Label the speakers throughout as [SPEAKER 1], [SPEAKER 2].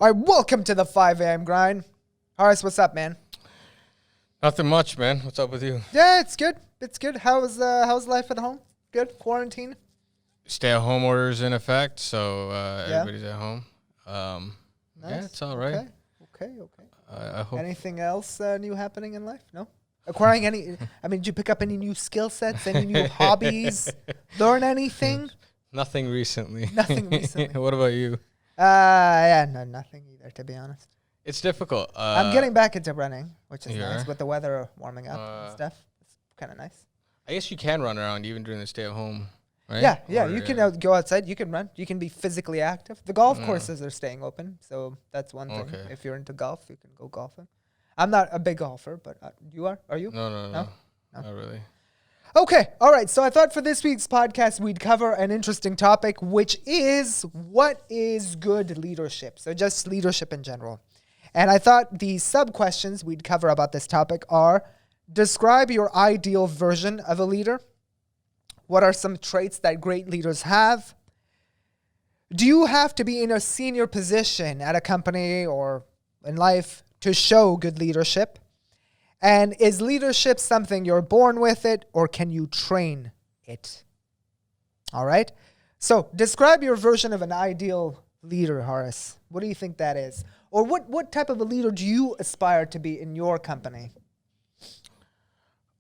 [SPEAKER 1] All right, welcome to the 5 a.m. grind. Horace, what's up, man?
[SPEAKER 2] Nothing much, man. What's up with you?
[SPEAKER 1] Yeah, it's good. It's good. How's life at home? Good? Quarantine?
[SPEAKER 2] Stay-at-home orders in effect, so everybody's at home.
[SPEAKER 1] Nice.
[SPEAKER 2] Yeah, it's all right.
[SPEAKER 1] Okay.
[SPEAKER 2] I hope.
[SPEAKER 1] Anything else new happening in life? No? Acquiring did you pick up any new skill sets, any new hobbies? Learn anything?
[SPEAKER 2] Nothing recently.
[SPEAKER 1] Nothing recently.
[SPEAKER 2] What about you?
[SPEAKER 1] No, nothing either, to be honest.
[SPEAKER 2] It's difficult.
[SPEAKER 1] I'm getting back into running, which is
[SPEAKER 2] you
[SPEAKER 1] nice,
[SPEAKER 2] are?
[SPEAKER 1] with the weather warming up and stuff. It's kind of nice.
[SPEAKER 2] I guess you can run around even during the stay-at-home, right?
[SPEAKER 1] Yeah,
[SPEAKER 2] Or,
[SPEAKER 1] you can go outside, you can run, you can be physically active. The golf courses are staying open, so that's one thing.
[SPEAKER 2] Okay.
[SPEAKER 1] If you're into golf, you can go golfing. I'm not a big golfer, but you are? Are you?
[SPEAKER 2] No,
[SPEAKER 1] No?
[SPEAKER 2] not really.
[SPEAKER 1] Okay, all right. So I thought for this week's podcast, we'd cover an interesting topic, which is what is good leadership? So just leadership in general. And I thought the sub-questions we'd cover about this topic are, describe your ideal version of a leader. What are some traits that great leaders have? Do you have to be in a senior position at a company or in life to show good leadership? And is leadership something you're born with it, or can you train it? All right. So describe your version of an ideal leader, Horace. What do you think that is? Or what type of a leader do you aspire to be in your company?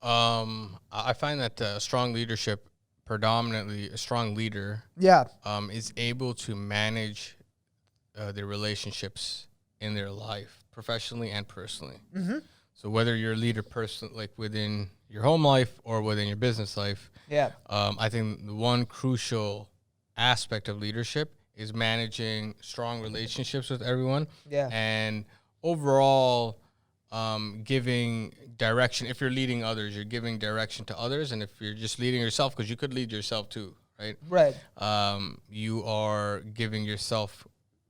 [SPEAKER 2] I find that strong leadership, predominantly a strong leader,
[SPEAKER 1] Yeah.
[SPEAKER 2] is able to manage their relationships in their life, professionally and personally.
[SPEAKER 1] Mm-hmm.
[SPEAKER 2] So whether you're a leader like within your home life or within your business life,
[SPEAKER 1] Yeah.
[SPEAKER 2] I think the one crucial aspect of leadership is managing strong relationships with everyone.
[SPEAKER 1] Yeah.
[SPEAKER 2] And overall, giving direction. If you're leading others, you're giving direction to others. And if you're just leading yourself, because you could lead yourself too, right?
[SPEAKER 1] Right.
[SPEAKER 2] You are giving yourself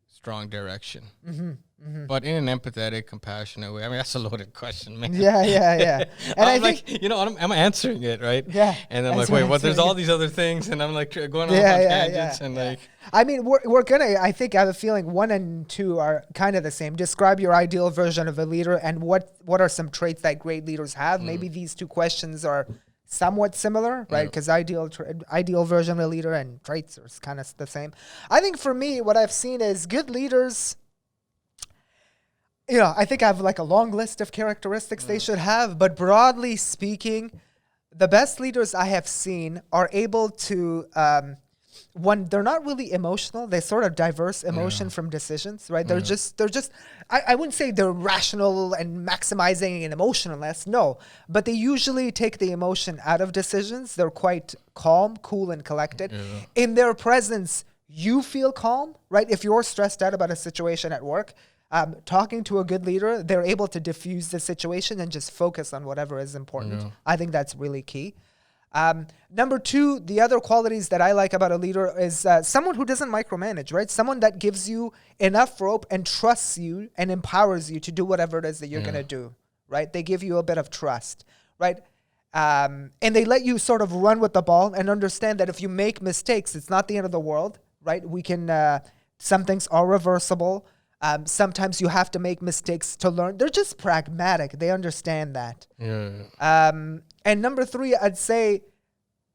[SPEAKER 2] strong direction.
[SPEAKER 1] Mm-hmm. Mm-hmm.
[SPEAKER 2] But in an empathetic, compassionate way. I mean, that's a loaded question, man.
[SPEAKER 1] Yeah. And
[SPEAKER 2] I'm I'm answering it, right?
[SPEAKER 1] Yeah.
[SPEAKER 2] And I'm
[SPEAKER 1] That's
[SPEAKER 2] like, wait,
[SPEAKER 1] what
[SPEAKER 2] what?
[SPEAKER 1] I'm
[SPEAKER 2] There's
[SPEAKER 1] saying.
[SPEAKER 2] all these other things, and I'm like going on
[SPEAKER 1] Yeah.
[SPEAKER 2] tangents, and like,
[SPEAKER 1] I mean, we're gonna. I think I have a feeling 1 and 2 are kind of the same. Describe your ideal version of a leader, and what are some traits that great leaders have? Maybe these two questions are somewhat similar, right? Because ideal version of a leader and traits are kind of the same. I think for me, what I've seen is good leaders. I think I have like a long list of characteristics they should have, but broadly speaking, the best leaders I have seen are able to, they're not really emotional. They sort of diverse emotion from decisions, right? They're just, I wouldn't say they're rational and maximizing and emotionless, no, but they usually take the emotion out of decisions. They're quite calm, cool, and collected.
[SPEAKER 2] Yeah.
[SPEAKER 1] In their presence, you feel calm, right? If you're stressed out about a situation at work, talking to a good leader, they're able to diffuse the situation and just focus on whatever is important.
[SPEAKER 2] Yeah.
[SPEAKER 1] I think that's really key. Number 2, the other qualities that I like about a leader is someone who doesn't micromanage, right? Someone that gives you enough rope and trusts you and empowers you to do whatever it is that you're going to do, right? They give you a bit of trust, right? And they let you sort of run with the ball and understand that if you make mistakes, it's not the end of the world, right? We can, some things are reversible. Sometimes you have to make mistakes to learn. They're just pragmatic. They understand that.
[SPEAKER 2] yeah.
[SPEAKER 1] And number 3, I'd say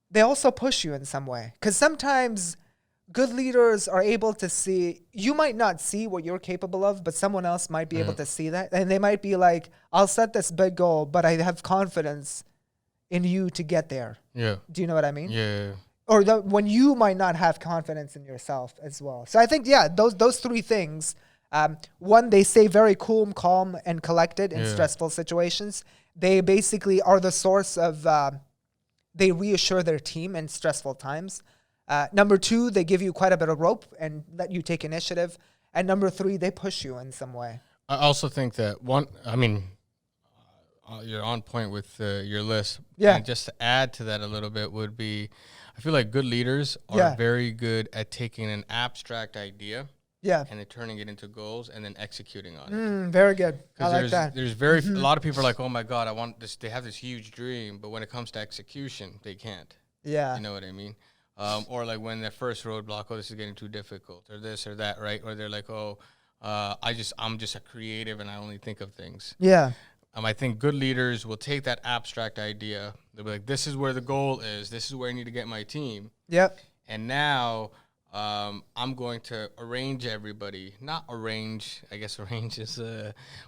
[SPEAKER 1] they also push you in some way. Because sometimes good leaders are able to see, you might not see what you're capable of, but someone else might be able to see that. And they might be like, I'll set this big goal, but I have confidence in you to get there.
[SPEAKER 2] Yeah.
[SPEAKER 1] Do you know what I mean?
[SPEAKER 2] Yeah.
[SPEAKER 1] Or when you might not have confidence in yourself as well. So I think, those 3 things. One, they stay very cool, calm, and collected in stressful situations. They basically are the source of, they reassure their team in stressful times. Number 2, they give you quite a bit of rope and let you take initiative. And number 3, they push you in some way.
[SPEAKER 2] I also think that you're on point with your list.
[SPEAKER 1] Yeah.
[SPEAKER 2] And just to add to that a little bit would be, I feel like good leaders are very good at taking an abstract idea.
[SPEAKER 1] Yeah.
[SPEAKER 2] And then turning it into goals and then executing on it.
[SPEAKER 1] Very good. I like that.
[SPEAKER 2] There's a lot of people are like, oh my God, I want this. They have this huge dream, but when it comes to execution, they can't.
[SPEAKER 1] Yeah.
[SPEAKER 2] You know what I mean? Or like when their first roadblock, oh, this is getting too difficult, or this or that, right? Or they're like, oh, I'm just a creative and I only think of things.
[SPEAKER 1] Yeah.
[SPEAKER 2] I think good leaders will take that abstract idea. They'll be like, this is where the goal is. This is where I need to get my team.
[SPEAKER 1] Yep.
[SPEAKER 2] And now I'm going to arrange everybody. Not arrange. I guess arrange is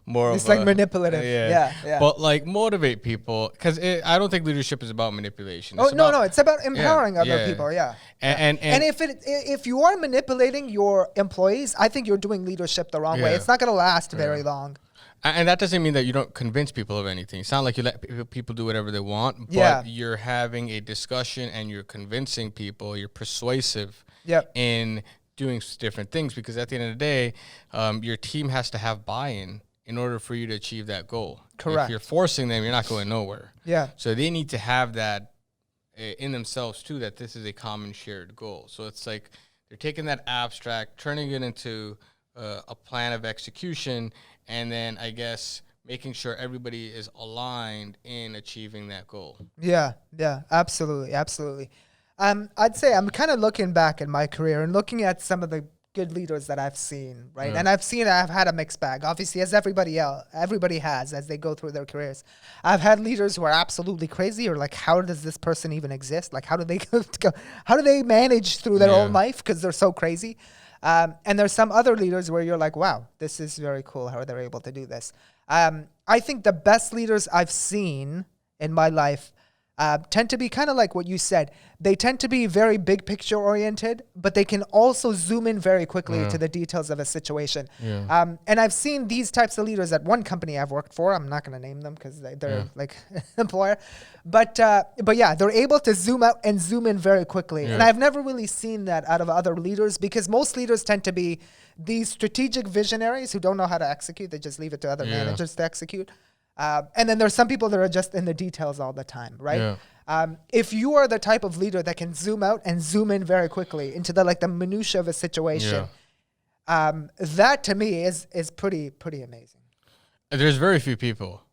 [SPEAKER 2] more
[SPEAKER 1] It's
[SPEAKER 2] of
[SPEAKER 1] like
[SPEAKER 2] a,
[SPEAKER 1] manipulative. Yeah.
[SPEAKER 2] But like motivate people, because I don't think leadership is about manipulation.
[SPEAKER 1] Oh, no, it's about empowering other people. Yeah.
[SPEAKER 2] And
[SPEAKER 1] if you are manipulating your employees, I think you're doing leadership the wrong way. It's not going to last very long.
[SPEAKER 2] And that doesn't mean that you don't convince people of anything. It's not like you let people do whatever they want, but you're having a discussion and you're convincing people, you're persuasive in doing different things, because at the end of the day, your team has to have buy-in in order for you to achieve that goal.
[SPEAKER 1] Correct.
[SPEAKER 2] If you're forcing them, you're not going nowhere.
[SPEAKER 1] Yeah.
[SPEAKER 2] So they need to have that in themselves too, that this is a common shared goal. So it's like they're taking that abstract, turning it into a plan of execution, and then I guess making sure everybody is aligned in achieving that goal.
[SPEAKER 1] Yeah, absolutely. I'd say I'm kind of looking back at my career and looking at some of the good leaders that I've seen, right?
[SPEAKER 2] Yeah.
[SPEAKER 1] And I've had a mixed bag, obviously, as everybody has as they go through their careers. I've had leaders who are absolutely crazy, or like, how does this person even exist? Like, how do they manage through their own life because they're so crazy? And there's some other leaders where you're like, wow, this is very cool how they're able to do this. I think the best leaders I've seen in my life tend to be kind of like what you said. They tend to be very big picture oriented, but they can also zoom in very quickly to the details of a situation.
[SPEAKER 2] Yeah.
[SPEAKER 1] And I've seen these types of leaders at one company I've worked for. I'm not going to name them because they're like employer. But yeah, they're able to zoom out and zoom in very quickly. And I've never really seen that out of other leaders, because most leaders tend to be these strategic visionaries who don't know how to execute. They just leave it to other managers to execute. And then there's some people that are just in the details all the time, right? If you are the type of leader that can zoom out and zoom in very quickly into the minutia of a situation, that to me is pretty amazing.
[SPEAKER 2] There's very few people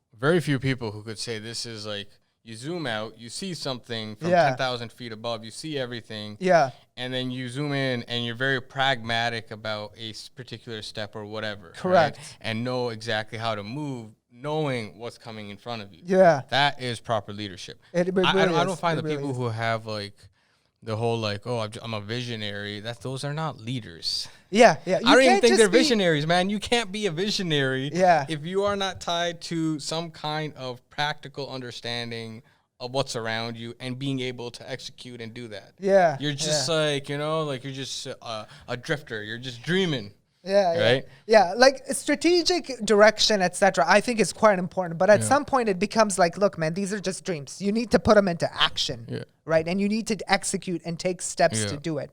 [SPEAKER 2] who could say this is like, you zoom out, you see something from 10,000 feet above, you see everything.
[SPEAKER 1] Yeah.
[SPEAKER 2] And then you zoom in and you're very pragmatic about a particular step or whatever.
[SPEAKER 1] Correct.
[SPEAKER 2] Right? And know exactly how to move, knowing what's coming in front of you.
[SPEAKER 1] Yeah.
[SPEAKER 2] That is proper leadership.
[SPEAKER 1] It really
[SPEAKER 2] I don't find
[SPEAKER 1] It
[SPEAKER 2] the
[SPEAKER 1] really
[SPEAKER 2] people
[SPEAKER 1] is.
[SPEAKER 2] who have like the whole like, oh, I'm a visionary. Those are not leaders.
[SPEAKER 1] Yeah.
[SPEAKER 2] I don't even think they're visionaries, man. You can't be a visionary if you are not tied to some kind of practical understanding of what's around you and being able to execute and do that.
[SPEAKER 1] Yeah.
[SPEAKER 2] You're just like, you're just a drifter. You're just dreaming.
[SPEAKER 1] Yeah,
[SPEAKER 2] right?
[SPEAKER 1] Yeah, like strategic direction, etc. I think is quite important. But at some point, it becomes like, look, man, these are just dreams. You need to put them into action, right? And you need to execute and take steps to do it.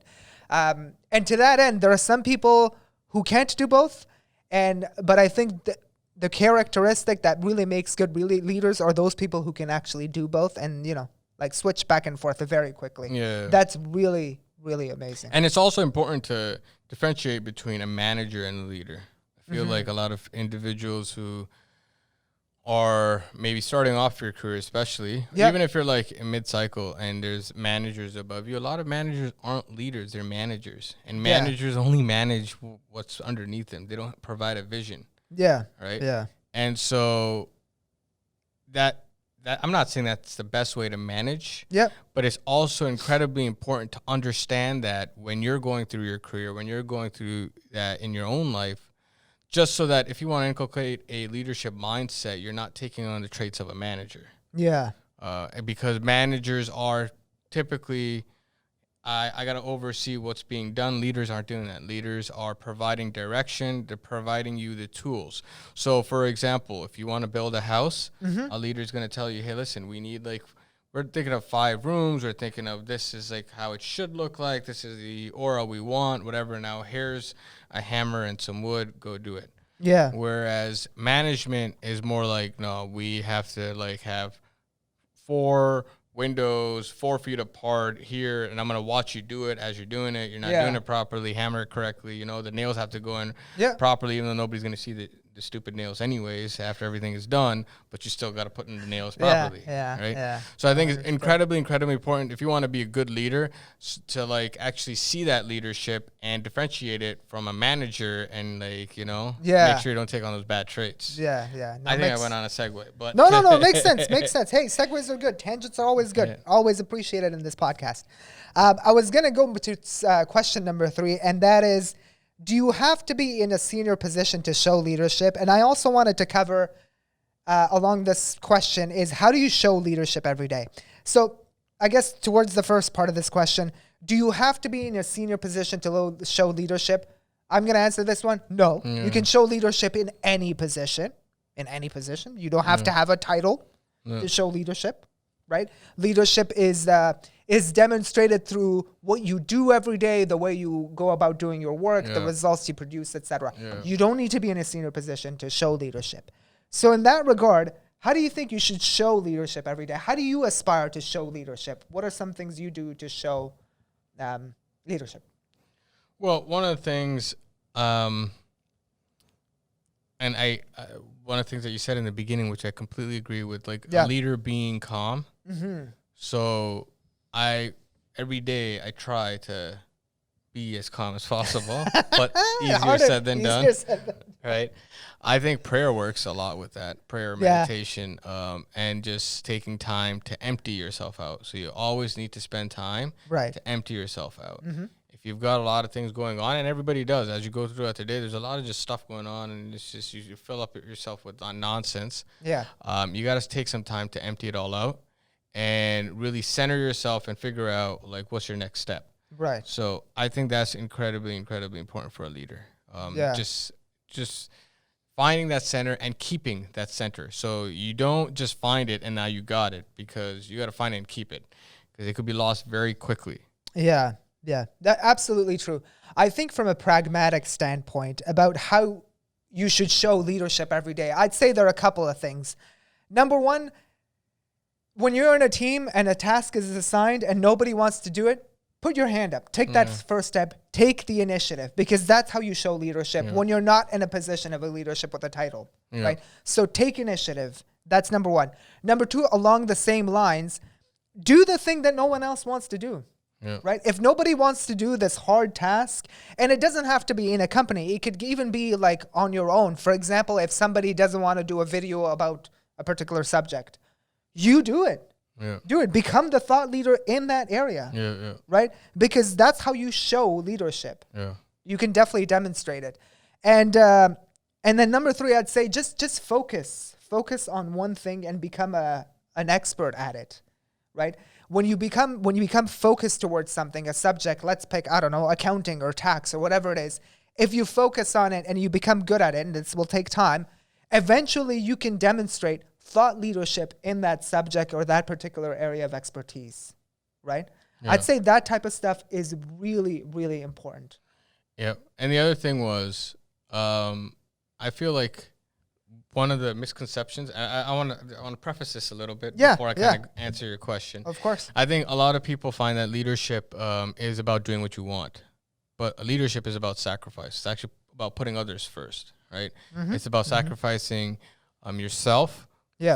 [SPEAKER 1] And to that end, there are some people who can't do both. But I think the characteristic that really makes good leaders are those people who can actually do both and, like switch back and forth very quickly.
[SPEAKER 2] Yeah.
[SPEAKER 1] That's really, really amazing.
[SPEAKER 2] And it's also important to differentiate between a manager and a leader. I feel like a lot of individuals who are maybe starting off your career, especially, even if you're like in mid-cycle and there's managers above you, a lot of managers aren't leaders, they're managers. And managers only manage what's underneath them. They don't provide a vision.
[SPEAKER 1] Yeah.
[SPEAKER 2] Right?
[SPEAKER 1] Yeah.
[SPEAKER 2] And so that I'm not saying that's the best way to manage.
[SPEAKER 1] Yeah.
[SPEAKER 2] But it's also incredibly important to understand that when you're going through your career, when you're going through that in your own life, just so that if you want to inculcate a leadership mindset, you're not taking on the traits of a manager.
[SPEAKER 1] Yeah.
[SPEAKER 2] Because managers are typically, I got to oversee what's being done. Leaders aren't doing that. Leaders are providing direction. They're providing you the tools. So, for example, if you want to build a house, a leader is going to tell you, hey, listen, we need we're thinking of 5 rooms. We're thinking of this is like how it should look like. This is the aura we want, whatever. Now, here's a hammer and some wood. Go do it.
[SPEAKER 1] Yeah.
[SPEAKER 2] Whereas management is more like, no, we have to have 4 windows 4 feet apart here, and I'm going to watch you do it as you're doing it. You're not doing it properly, hammer it correctly. The nails have to go in properly, even though nobody's going to see the stupid nails anyways after everything is done, but you still got to put in the nails properly. Right. So I think it's incredibly important if you want to be a good leader to like actually see that leadership and differentiate it from a manager and like, you know, make sure you don't take on those bad traits.
[SPEAKER 1] No,
[SPEAKER 2] I think I went on a segue, but
[SPEAKER 1] no, makes sense. Hey, segues are good. Tangents are always good. Always appreciated in this podcast. I was going to go to question number 3, and that is, do you have to be in a senior position to show leadership? And I also wanted to cover along this question is, how do you show leadership every day? So I guess towards the first part of this question, do you have to be in a senior position to show leadership? I'm going to answer this one. No. You can show leadership in any position. In any position. You don't have to have a title to show leadership, right? Leadership is demonstrated through what you do every day, the way you go about doing your work, the results you produce, etc. You don't need to be in a senior position to show leadership. So in that regard, how do you think you should show leadership every day? How do you aspire to show leadership? What are some things you do to show leadership?
[SPEAKER 2] Well, one of the things, and one of the things that you said in the beginning, which I completely agree with, like a leader being calm. So every day I try to be as calm as possible, but easier said than done, right? I think prayer works a lot with that, prayer, meditation, and just taking time to empty yourself out. So you always need to spend time to empty yourself out. If you've got a lot of things going on, and everybody does, as you go throughout the day, there's a lot of just stuff going on, and it's just you fill up yourself with nonsense. You got to take some time to empty it all out and really center yourself and figure out like what's your next step.
[SPEAKER 1] Right.
[SPEAKER 2] So I think that's incredibly important for a leader. Just finding that center and keeping that center. So you don't just find it and now you got it, because you got to find it and keep it, because it could be lost very quickly.
[SPEAKER 1] Yeah, that's absolutely true. I think from a pragmatic standpoint about how you should show leadership every day, I'd say there are a couple of things. Number one, when you're in a team and a task is assigned and nobody wants to do it, put your hand up. Take that first step. Take the initiative, because that's how you show leadership when you're not in a position of a leadership with a title, right? So take initiative. That's number one. Number two, along the same lines, do the thing that no one else wants to do. Right? If nobody wants to do this hard task, and it doesn't have to be in a company, it could even be like on your own. For example, if somebody doesn't want to do a video about a particular subject, you do it. Do it. Become the thought leader in that area. Right? Because that's how you show leadership. You can definitely demonstrate it. And then number three, I'd say just focus. Focus on one thing and become an expert at it. Right? When you become focused towards something, a subject, let's pick, I don't know, accounting or tax or whatever it is. If you focus on it and you become good at it, and this will take time, eventually you can demonstrate thought leadership in that subject or that particular area of expertise, right? I'd say that type of stuff is really, really important.
[SPEAKER 2] And the other thing was, I feel like one of the misconceptions, I want to preface this a little bit before I kind of answer your question.
[SPEAKER 1] Of course.
[SPEAKER 2] I think a lot of people find that leadership is about doing what you want, but leadership is about sacrifice. It's actually about putting others first, right? It's about sacrificing yourself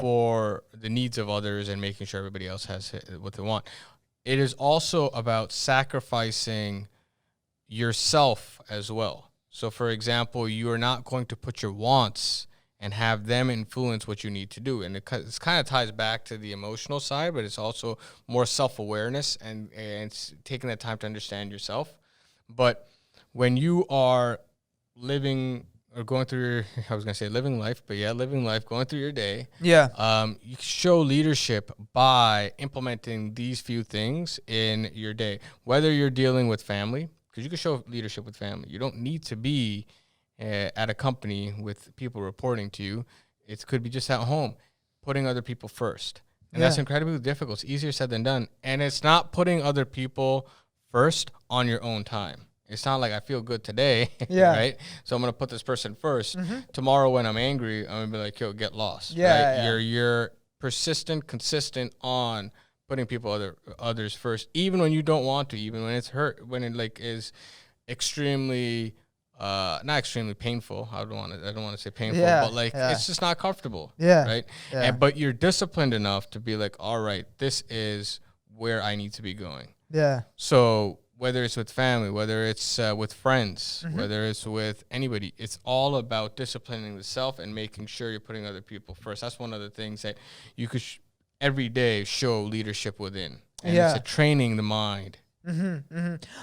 [SPEAKER 2] for the needs of others and making sure everybody else has what they want. It is also about sacrificing yourself as well. So, for example, you are not going to put your wants and have them influence what you need to do. And it kind of ties back to the emotional side, but it's also more self-awareness and taking that time to understand yourself. But when you are living or going through living life, going through your day, you show leadership by implementing these few things in your day. Whether you're dealing with family, because you can show leadership with family. You don't need to be at a company with people reporting to you. It could be just at home, putting other people first. And that's incredibly difficult. It's easier said than done. And it's not putting other people first on your own time. It's not like I feel good today, right? So I'm going to put this person first. Tomorrow when I'm angry, I'm going to be like, yo, get lost. Right? You're persistent, consistent on putting others first, even when you don't want to, even when it's hurt, when it like is extremely not extremely painful. I don't want to say painful,
[SPEAKER 1] Yeah,
[SPEAKER 2] but like
[SPEAKER 1] yeah.
[SPEAKER 2] it's just not comfortable.
[SPEAKER 1] Yeah,
[SPEAKER 2] Right.
[SPEAKER 1] yeah.
[SPEAKER 2] And but you're disciplined enough to be like, all right, this is where I need to be going.
[SPEAKER 1] Yeah.
[SPEAKER 2] So whether it's with family, whether it's with friends,
[SPEAKER 1] Mm-hmm.
[SPEAKER 2] whether it's with anybody, it's all about disciplining the self and making sure you're putting other people first. That's one of the things that you could every day show leadership within. And
[SPEAKER 1] Yeah.
[SPEAKER 2] it's a training the mind.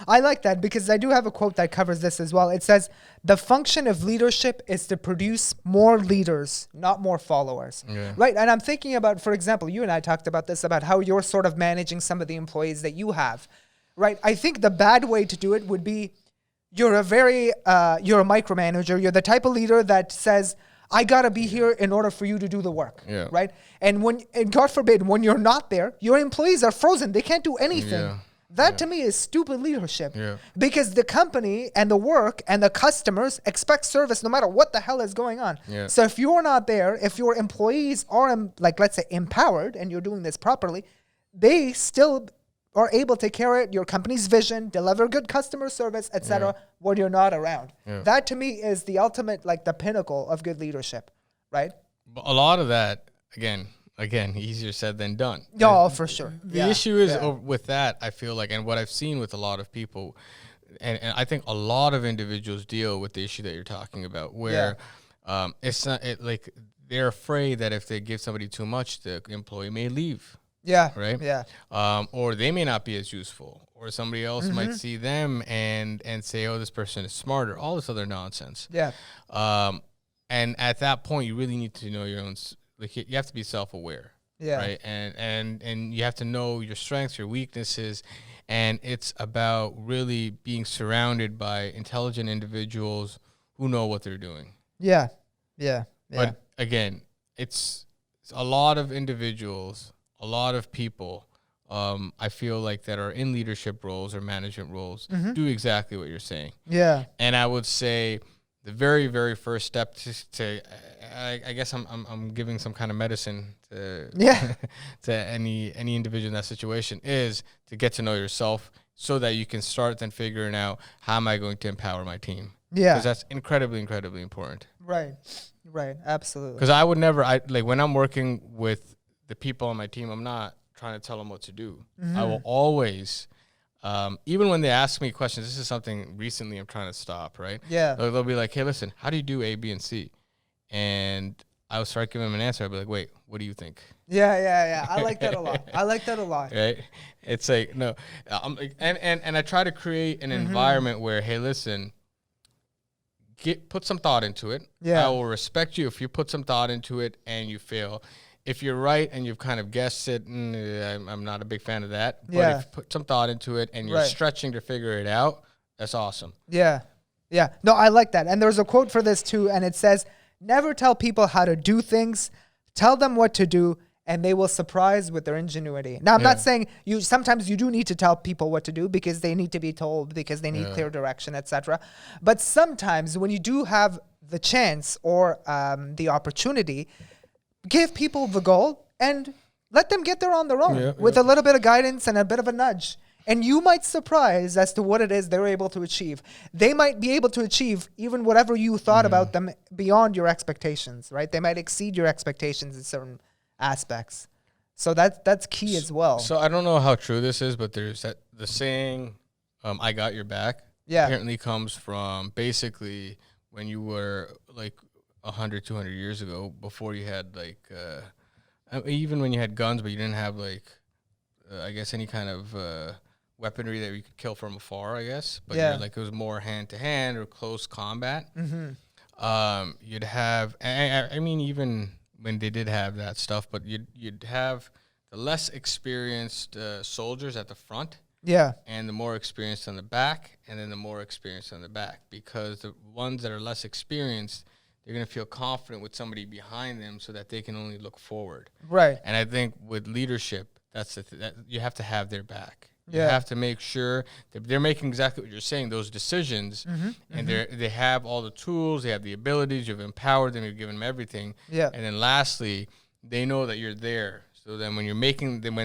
[SPEAKER 1] I like that because I do have a quote that covers this as well. It says, "The function of leadership is to produce more leaders, not more followers."
[SPEAKER 2] Yeah.
[SPEAKER 1] Right? And I'm thinking about, for example, you and I talked about this, about how you're sort of managing some of the employees that you have. Right? I think the bad way to do it would be you're a micromanager. You're the type of leader that says, I gotta be here in order for you to do the work.
[SPEAKER 2] Yeah.
[SPEAKER 1] Right? And God forbid, when you're not there, your employees are frozen. They can't do anything.
[SPEAKER 2] Yeah.
[SPEAKER 1] That to me is stupid leadership.
[SPEAKER 2] Yeah.
[SPEAKER 1] Because the company and the work and the customers expect service no matter what the hell is going on.
[SPEAKER 2] Yeah.
[SPEAKER 1] So if you're not there, if your employees are like, let's say, empowered and you're doing this properly, they still are able to carry out your company's vision, deliver good customer service, etc. when you're not around.
[SPEAKER 2] Yeah.
[SPEAKER 1] That to me is the ultimate, like the pinnacle of good leadership, right?
[SPEAKER 2] But a lot of that, again, easier said than done.
[SPEAKER 1] Yeah, for sure.
[SPEAKER 2] The issue is with that, I feel like, and what I've seen with a lot of people, and I think a lot of individuals deal with the issue that you're talking about, where it's not like they're afraid that if they give somebody too much, the employee may leave.
[SPEAKER 1] Yeah.
[SPEAKER 2] Right.
[SPEAKER 1] Yeah.
[SPEAKER 2] Or they may not be as useful, or somebody else might see them and say, "Oh, this person is smarter." All this other nonsense.
[SPEAKER 1] Yeah.
[SPEAKER 2] And at that point, you really need to know your own. Like you have to be self-aware.
[SPEAKER 1] Yeah.
[SPEAKER 2] Right. And you have to know your strengths, your weaknesses, and it's about really being surrounded by intelligent individuals who know what they're doing.
[SPEAKER 1] Yeah. Yeah. Yeah.
[SPEAKER 2] But again, it's a lot of individuals. A lot of people, I feel like, that are in leadership roles or management roles do exactly what you're saying.
[SPEAKER 1] Yeah.
[SPEAKER 2] And I would say the very, very first step I guess I'm giving some kind of medicine to to any individual in that situation is to get to know yourself so that you can start then figuring out how am I going to empower my team.
[SPEAKER 1] Yeah.
[SPEAKER 2] Because that's incredibly, incredibly important.
[SPEAKER 1] Right. Right. Absolutely.
[SPEAKER 2] Because I would never, like when I'm working with the people on my team, I'm not trying to tell them what to do. I will always, even when they ask me questions, this is something recently I'm trying to stop, right?
[SPEAKER 1] Yeah.
[SPEAKER 2] They'll be like, "Hey, listen, how do you do A, B, and C?" And I will start giving them an answer. I'll be like, "Wait, what do you think?"
[SPEAKER 1] Yeah. I like that a lot.
[SPEAKER 2] Right? It's like, no. And I try to create an environment where, hey, listen, put some thought into it.
[SPEAKER 1] Yeah.
[SPEAKER 2] I will respect you if you put some thought into it and you fail. If you're right and you've kind of guessed it, I'm not a big fan of that. But if you put some thought into it and you're stretching to figure it out, that's awesome.
[SPEAKER 1] Yeah. Yeah. No, I like that. And there's a quote for this too, and it says, "Never tell people how to do things. Tell them what to do, and they will surprise with their ingenuity." Now, I'm not saying sometimes you do need to tell people what to do because they need to be told, because they need clear direction, etc. But sometimes when you do have the chance or the opportunity, give people the goal and let them get there on their own with a little bit of guidance and a bit of a nudge. And you might surprise as to what it is they're able to achieve. They might be able to achieve even whatever you thought about them beyond your expectations, right? They might exceed your expectations in certain aspects. So that's key as well.
[SPEAKER 2] So I don't know how true this is, but there's the saying, "I got your back."
[SPEAKER 1] Yeah.
[SPEAKER 2] Apparently comes from basically when you were like 100, 200 years ago, before you had like, even when you had guns, but you didn't have like, I guess any kind of weaponry that you could kill from afar, I guess. But like it was more hand to hand or close combat. You'd have, I mean, even when they did have that stuff, but you'd have the less experienced soldiers at the front.
[SPEAKER 1] Yeah.
[SPEAKER 2] And the more experienced on the back, and then the more experienced on the back, because the ones that are less experienced, they're going to feel confident with somebody behind them so that they can only look forward.
[SPEAKER 1] Right.
[SPEAKER 2] And I think with leadership, that's that you have to have their back. You
[SPEAKER 1] Yeah.
[SPEAKER 2] have to make sure that they're making exactly what you're saying, those decisions, and they have all the tools, they have the abilities, you've empowered them, you've given them everything.
[SPEAKER 1] Yeah.
[SPEAKER 2] And then lastly, they know that you're there So then when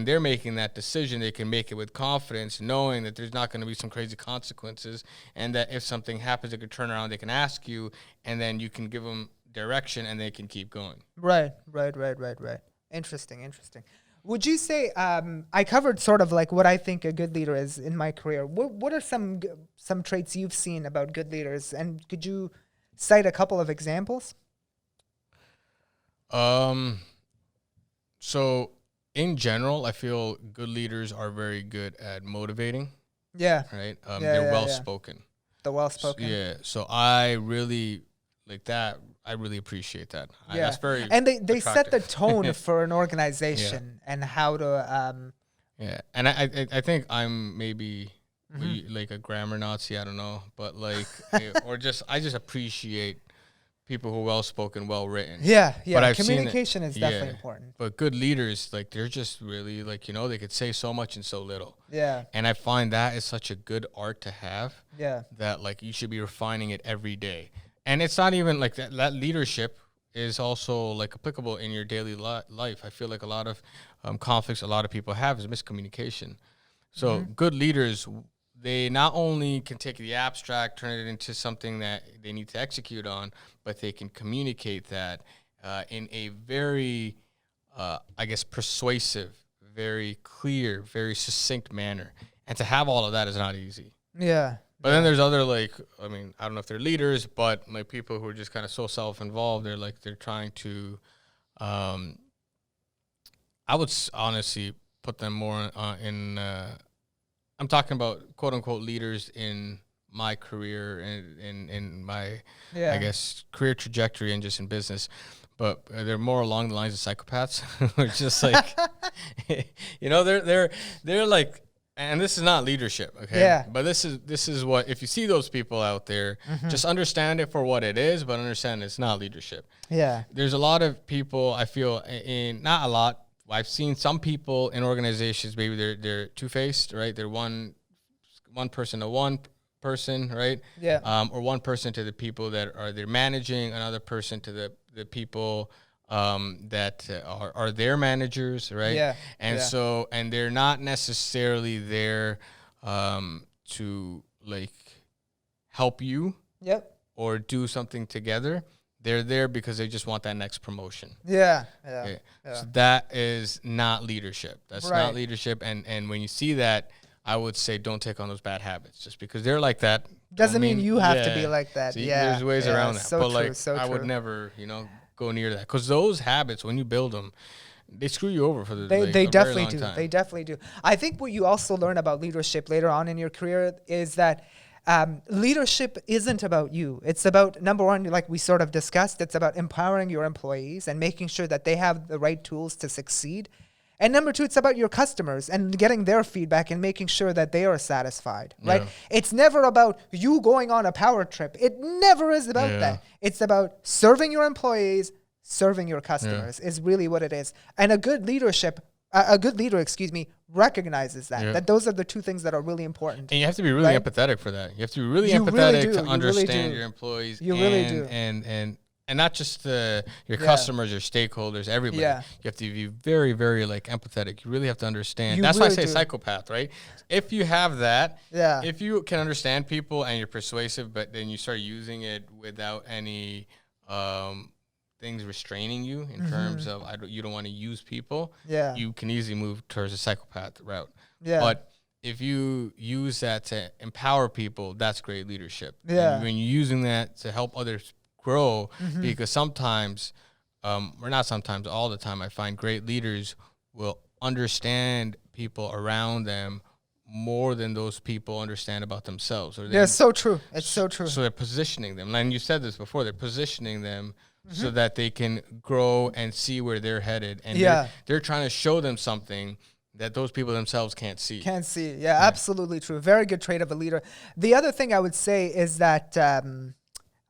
[SPEAKER 2] they're making that decision, they can make it with confidence, knowing that there's not going to be some crazy consequences, and that if something happens, they can turn around, they can ask you, and then you can give them direction, and they can keep going.
[SPEAKER 1] Right. Interesting. Would you say I covered sort of like what I think a good leader is in my career? What are some traits you've seen about good leaders, and could you cite a couple of examples?
[SPEAKER 2] So in general, I feel good leaders are very good at motivating.
[SPEAKER 1] Yeah.
[SPEAKER 2] Right.
[SPEAKER 1] Yeah,
[SPEAKER 2] They're well spoken.
[SPEAKER 1] The well spoken.
[SPEAKER 2] Yeah. So I really like that. I really appreciate that.
[SPEAKER 1] Yeah.
[SPEAKER 2] That's very
[SPEAKER 1] and they set the
[SPEAKER 2] attractive.
[SPEAKER 1] tone for an organization and how to
[SPEAKER 2] Yeah, and I think I'm maybe like a grammar Nazi. I don't know, but like, I just appreciate people who are well spoken, well written.
[SPEAKER 1] yeah.
[SPEAKER 2] But I've seen it-
[SPEAKER 1] Communication is definitely
[SPEAKER 2] yeah.
[SPEAKER 1] important.
[SPEAKER 2] But good leaders, like they're just really like they could say so much in so little.
[SPEAKER 1] Yeah.
[SPEAKER 2] And I find that is such a good art to have.
[SPEAKER 1] Yeah.
[SPEAKER 2] That like you should be refining it every day. And it's not even like that leadership is also like applicable in your daily life. I feel like a lot of conflicts a lot of people have is miscommunication. So good leaders, they not only can take the abstract, turn it into something that they need to execute on, but they can communicate that in a very, persuasive, very clear, very succinct manner. And to have all of that is not easy.
[SPEAKER 1] Yeah.
[SPEAKER 2] But then there's other I don't know if they're leaders, but like people who are just kind of so self-involved. They're trying to, I would honestly put them more in. I'm talking about quote unquote leaders in my career and in my, I guess, career trajectory and just in business. But they're more along the lines of psychopaths. Who are just like, they're like. And this is not leadership, okay?
[SPEAKER 1] Yeah.
[SPEAKER 2] But this is what, if you see those people out there, just understand it for what it is, but understand it's not leadership.
[SPEAKER 1] Yeah.
[SPEAKER 2] There's a lot of people, I feel, not a lot, I've seen some people in organizations, maybe they're two-faced, right? They're one person to one person, right?
[SPEAKER 1] Yeah.
[SPEAKER 2] Or one person to the people that they're managing, another person to the people that are their managers, right?
[SPEAKER 1] Yeah.
[SPEAKER 2] And so, and they're not necessarily there to like help you
[SPEAKER 1] Yep.
[SPEAKER 2] or do something together. They're there because they just want that next promotion.
[SPEAKER 1] Yeah.
[SPEAKER 2] Okay? So that is not leadership. That's
[SPEAKER 1] Right.
[SPEAKER 2] not leadership. And when you see that, I would say don't take on those bad habits. Just because they're like that
[SPEAKER 1] Doesn't mean you have to be like that.
[SPEAKER 2] See,
[SPEAKER 1] yeah.
[SPEAKER 2] there's ways around that.
[SPEAKER 1] So
[SPEAKER 2] But
[SPEAKER 1] true,
[SPEAKER 2] like,
[SPEAKER 1] so
[SPEAKER 2] I would
[SPEAKER 1] true.
[SPEAKER 2] never, go near that, because those habits, when you build them, they screw you over for the
[SPEAKER 1] They
[SPEAKER 2] a very
[SPEAKER 1] definitely
[SPEAKER 2] long
[SPEAKER 1] do.
[SPEAKER 2] time.
[SPEAKER 1] They definitely do. I think what you also learn about leadership later on in your career is that leadership isn't about you. It's about, number one, like we sort of discussed, it's about empowering your employees and making sure that they have the right tools to succeed. And number two, it's about your customers and getting their feedback and making sure that they are satisfied, right?
[SPEAKER 2] Yeah.
[SPEAKER 1] It's never about you going on a power trip. It never is about that. It's about serving your employees, serving your customers is really what it is. And a good leader, recognizes that those are the two things that are really important.
[SPEAKER 2] And you have to be really
[SPEAKER 1] right?
[SPEAKER 2] empathetic for that. You have to be really
[SPEAKER 1] You really
[SPEAKER 2] empathetic
[SPEAKER 1] do.
[SPEAKER 2] to
[SPEAKER 1] You
[SPEAKER 2] understand
[SPEAKER 1] really do.
[SPEAKER 2] your employees.
[SPEAKER 1] You really do.
[SPEAKER 2] And not just your customers, your stakeholders, everybody.
[SPEAKER 1] Yeah.
[SPEAKER 2] You have to be very, very like empathetic. You really have to understand.
[SPEAKER 1] You
[SPEAKER 2] That's why I
[SPEAKER 1] really
[SPEAKER 2] say
[SPEAKER 1] do.
[SPEAKER 2] psychopath, right? If you have that,
[SPEAKER 1] Yeah.
[SPEAKER 2] if you can understand people and you're persuasive, but then you start using it without any things restraining you in terms of you don't want to use people,
[SPEAKER 1] Yeah.
[SPEAKER 2] you can easily move towards a psychopath route.
[SPEAKER 1] Yeah.
[SPEAKER 2] But if you use that to empower people, that's great leadership.
[SPEAKER 1] Yeah.
[SPEAKER 2] And when you're using that to help others grow, because sometimes, or not sometimes, all the time, I find great leaders will understand people around them more than those people understand about themselves. Or
[SPEAKER 1] Yeah, it's so true. It's so true.
[SPEAKER 2] So they're positioning them. And you said this before, they're positioning them so that they can grow and see where they're headed. And they're trying to show them something that those people themselves can't see.
[SPEAKER 1] Can't see. Yeah, absolutely true. Very good trait of a leader. The other thing I would say is that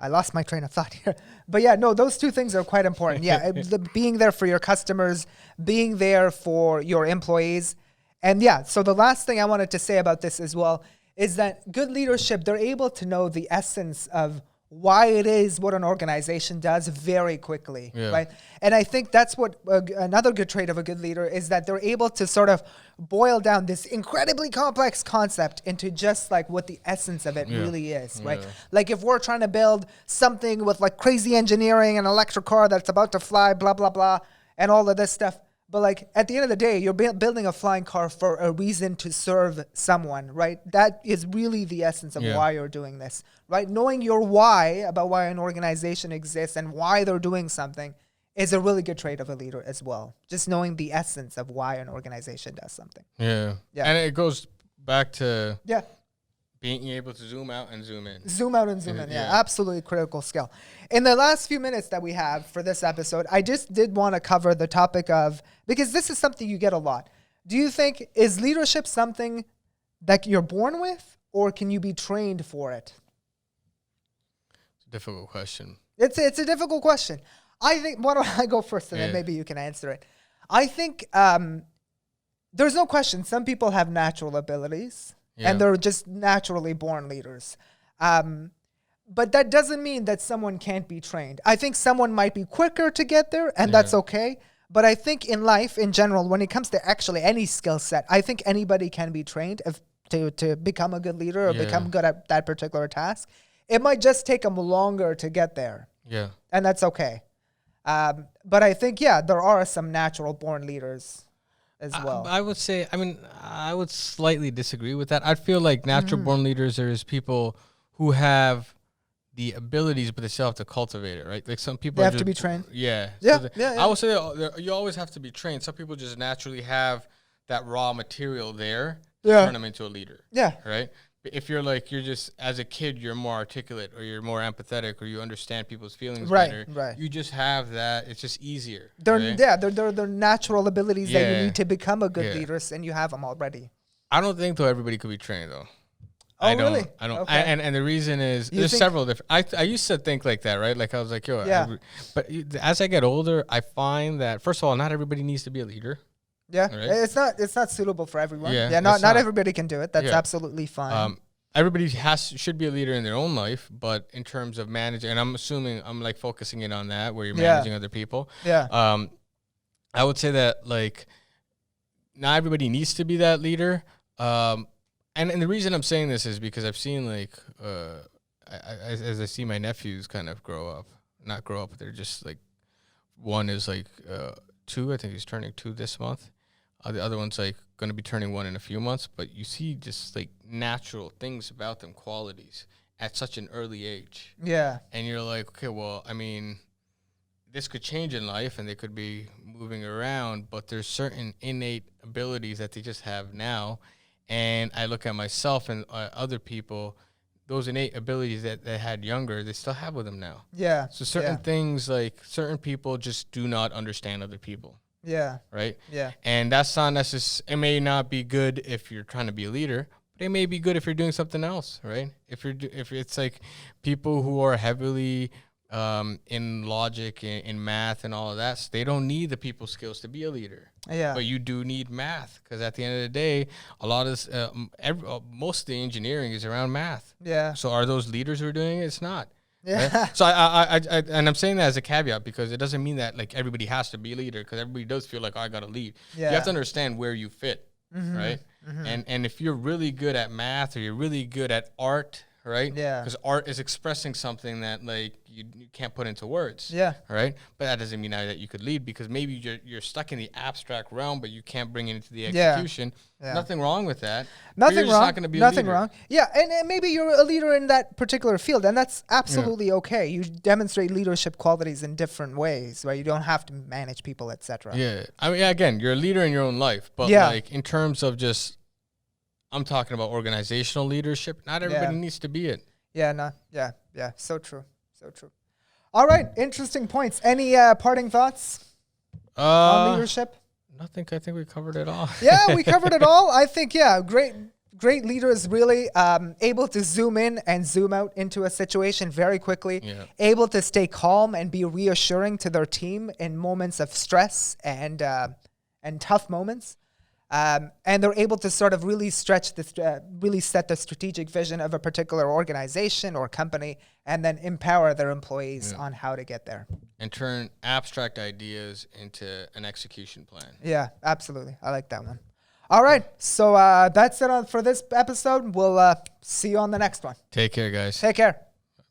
[SPEAKER 1] I lost my train of thought here. But yeah, no, those two things are quite important. Yeah, being there for your customers, being there for your employees. And yeah, so the last thing I wanted to say about this as well is that good leadership, they're able to know the essence of why it is what an organization does very quickly, right? And I think that's what another good trait of a good leader is that they're able to sort of boil down this incredibly complex concept into just like what the essence of it really is, right? Like if we're trying to build something with like crazy engineering, an electric car that's about to fly, blah, blah, blah, and all of this stuff. But like at the end of the day, you're building a flying car for a reason to serve someone, right? That is really the essence of why you're doing this, right? Knowing your why about why an organization exists and why they're doing something is a really good trait of a leader as well. Just knowing the essence of why an organization does something.
[SPEAKER 2] Yeah. And it goes back to being able to zoom out and zoom in.
[SPEAKER 1] Zoom out and zoom in, absolutely critical skill. In the last few minutes that we have for this episode, I just did want to cover the topic of, because this is something you get a lot. Do you think, is leadership something that you're born with, or can you be trained for it?
[SPEAKER 2] It's a difficult question.
[SPEAKER 1] It's a difficult question. I think, why don't I go first and then maybe you can answer it. I think there's no question. Some people have natural abilities. And they're just naturally born leaders. But that doesn't mean that someone can't be trained. I think someone might be quicker to get there, and that's okay. But I think in life, in general, when it comes to actually any skill set, I think anybody can be trained to become a good leader or become good at that particular task. It might just take them longer to get there.
[SPEAKER 2] Yeah.
[SPEAKER 1] And that's okay. But I think, there are some natural born leaders as well.
[SPEAKER 2] I would say, I would slightly disagree with that. I feel like natural born leaders, there's people who have the abilities, but they still have to cultivate it, right? Like some people
[SPEAKER 1] have to be trained.
[SPEAKER 2] Yeah. I would say you always have to be trained. Some people just naturally have that raw material there to turn them into a leader. Yeah. Right? If you're just, as a kid, you're more articulate or you're more empathetic or you understand people's feelings better. Right. You just have that. It's just easier. They're
[SPEAKER 1] natural abilities that you need to become a good leader, and you have them already.
[SPEAKER 2] I don't think, though, everybody could be trained, though.
[SPEAKER 1] Oh, really?
[SPEAKER 2] I don't. Okay. And the reason is there's several different. I used to think like that, right? Like I was like, but as I get older, I find that, first of all, not everybody needs to be a leader.
[SPEAKER 1] Yeah, right? It's not suitable for everyone. Not everybody can do it. That's absolutely fine.
[SPEAKER 2] Everybody should be a leader in their own life, but in terms of managing, and I'm assuming I'm like focusing in on that where you're managing other people. Yeah. I would say that like not everybody needs to be that leader. And the reason I'm saying this is because I've seen like as I see my nephews kind of not grow up, but they're just like, one is like 2. I think he's turning 2 this month. The other one's like going to be turning 1 in a few months. But you see just like natural things about them, qualities at such an early age. Yeah. And you're like, okay, well, this could change in life and they could be moving around, but there's certain innate abilities that they just have now. And I look at myself and other people, those innate abilities that they had younger, they still have with them now. Yeah. So certain things, like certain people just do not understand other people. Yeah. Right? Yeah. And that's not necessarily, it may not be good if you're trying to be a leader, but it may be good if you're doing something else, right? If it's like people who are heavily in logic, in math and all of that, so they don't need the people skills to be a leader. Yeah. But you do need math, because at the end of the day, a lot of most of the engineering is around math. Yeah. So are those leaders who are doing it? It's not. Yeah. Right? So I and I'm saying that as a caveat, because it doesn't mean that like everybody has to be a leader, because everybody does feel like, oh, I got to lead. Yeah. You have to understand where you fit, right? Mm-hmm. And if you're really good at math or you're really good at art, right? Yeah. Because art is expressing something that like you can't put into words. Yeah. Right. But that doesn't mean that you could lead, because maybe you're stuck in the abstract realm, but you can't bring it into the execution. Yeah. Nothing wrong with that.
[SPEAKER 1] Nothing wrong. Not going to be nothing wrong. Yeah, and maybe you're a leader in that particular field, and that's absolutely okay. You demonstrate leadership qualities in different ways, right? You don't have to manage people, etc.
[SPEAKER 2] Yeah. Again, you're a leader in your own life, but like in terms of just, I'm talking about organizational leadership. Not everybody needs to be it. Yeah, no. Yeah. So true. All right. Interesting points. Any parting thoughts on leadership? Nothing. I think we covered it all.
[SPEAKER 1] Yeah, we covered it all. I think, great leaders really able to zoom in and zoom out into a situation very quickly, able to stay calm and be reassuring to their team in moments of stress and tough moments. And they're able to sort of really stretch this, really set the strategic vision of a particular organization or company, and then empower their employees on how to get there.
[SPEAKER 2] And turn abstract ideas into an execution plan.
[SPEAKER 1] Yeah, absolutely. I like that one. All right. So that's it for this episode. We'll see you on the next one.
[SPEAKER 2] Take care, guys.
[SPEAKER 1] Take care.